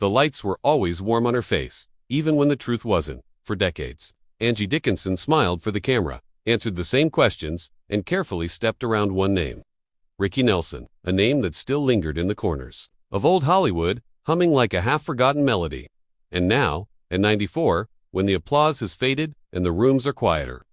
The lights were always warm on her face, even when the truth wasn't. For decades, Angie Dickinson smiled for the camera, answered the same questions, and carefully stepped around one name. Ricky Nelson, a name that still lingered in the corners of old Hollywood, humming like a half-forgotten melody. And now, at 94, when the applause has faded and the rooms are quieter,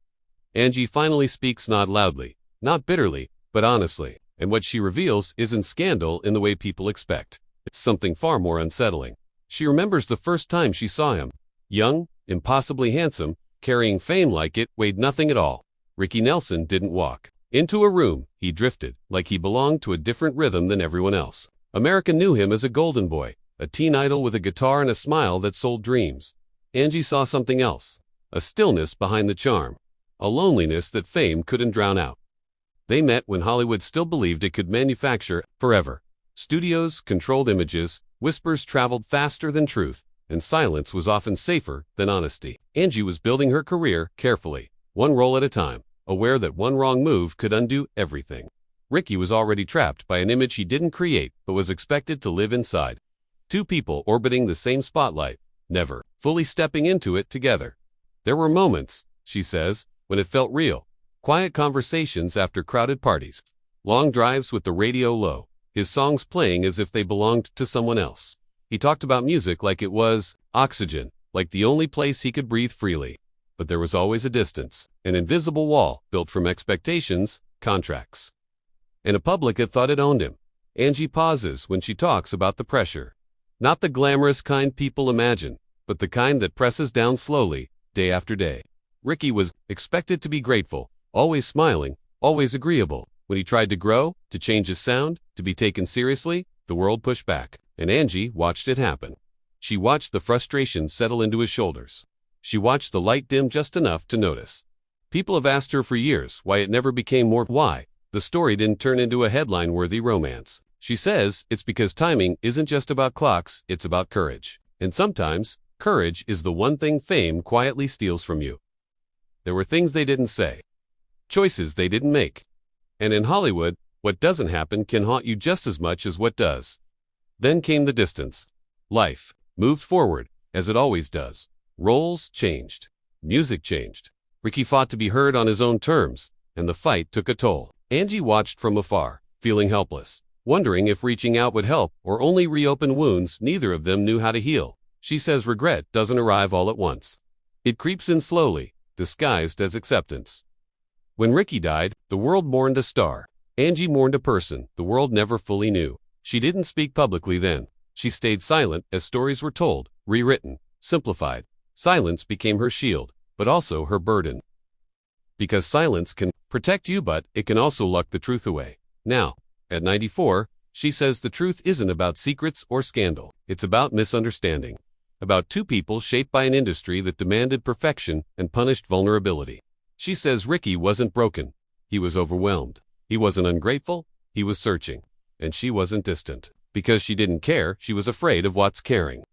Angie finally speaks, not loudly, not bitterly, but honestly. And what she reveals isn't scandal in the way people expect. It's something far more unsettling. She remembers the first time she saw him. Young, impossibly handsome, carrying fame like it weighed nothing at all. Ricky Nelson didn't walk into a room. He drifted, like he belonged to a different rhythm than everyone else. America knew him as a golden boy, a teen idol with a guitar and a smile that sold dreams. Angie saw something else, a stillness behind the charm, a loneliness that fame couldn't drown out. They met when Hollywood still believed it could manufacture forever. Studios controlled images, whispers traveled faster than truth, and silence was often safer than honesty. Angie was building her career carefully, one role at a time, aware that one wrong move could undo everything. Ricky was already trapped by an image he didn't create but was expected to live inside. Two people orbiting the same spotlight, never fully stepping into it together. There were moments, she says, when it felt real. Quiet conversations after crowded parties. Long drives with the radio low, his songs playing as if they belonged to someone else. He talked about music like it was oxygen, like the only place he could breathe freely. But there was always a distance, an invisible wall built from expectations, contracts, and a public that thought it owned him. Angie pauses when she talks about the pressure. Not the glamorous kind people imagine, but the kind that presses down slowly, day after day. Ricky was expected to be grateful, always smiling, always agreeable. When he tried to grow, to change his sound, to be taken seriously, the world pushed back, and Angie watched it happen. She watched the frustration settle into his shoulders. She watched the light dim just enough to notice. People have asked her for years why it never became more. Why the story didn't turn into a headline-worthy romance. She says it's because timing isn't just about clocks, it's about courage. And sometimes, courage is the one thing fame quietly steals from you. There were things they didn't say, choices they didn't make. And in Hollywood, what doesn't happen can haunt you just as much as what does. Then came the distance. Life moved forward, as it always does. Roles changed. Music changed. Ricky fought to be heard on his own terms, and the fight took a toll. Angie watched from afar, feeling helpless, wondering if reaching out would help or only reopen wounds neither of them knew how to heal. She says regret doesn't arrive all at once. It creeps in slowly, disguised as acceptance. When Ricky died, the world mourned a star. Angie mourned a person the world never fully knew. She didn't speak publicly then. She stayed silent as stories were told, rewritten, simplified. Silence became her shield, but also her burden. Because silence can protect you, but it can also lock the truth away. Now, at 94, she says the truth isn't about secrets or scandal. It's about misunderstanding. About two people shaped by an industry that demanded perfection and punished vulnerability. She says Ricky wasn't broken. He was overwhelmed. He wasn't ungrateful. He was searching. And she wasn't distant. Because she didn't care, she was afraid of what's caring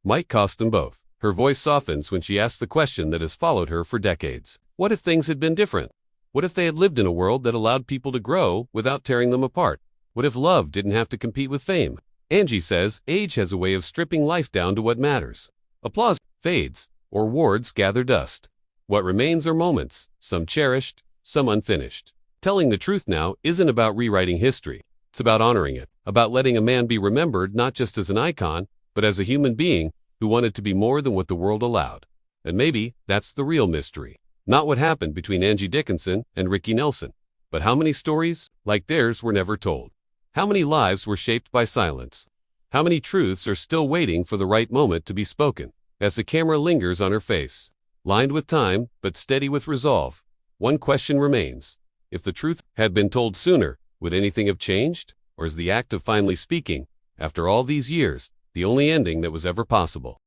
might cost them both. Her voice softens when she asks the question that has followed her for decades. What if things had been different? What if they had lived in a world that allowed people to grow without tearing them apart? What if love didn't have to compete with fame? Angie says age has a way of stripping life down to what matters. Applause fades, or awards gather dust. What remains are moments, some cherished, some unfinished. Telling the truth now isn't about rewriting history. It's about honoring it, about letting a man be remembered not just as an icon, but as a human being who wanted to be more than what the world allowed. And maybe that's the real mystery. Not what happened between Angie Dickinson and Ricky Nelson, but how many stories like theirs were never told. How many lives were shaped by silence? How many truths are still waiting for the right moment to be spoken? As the camera lingers on her face, lined with time but steady with resolve, one question remains. If the truth had been told sooner, would anything have changed? Or is the act of finally speaking, after all these years, the only ending that was ever possible?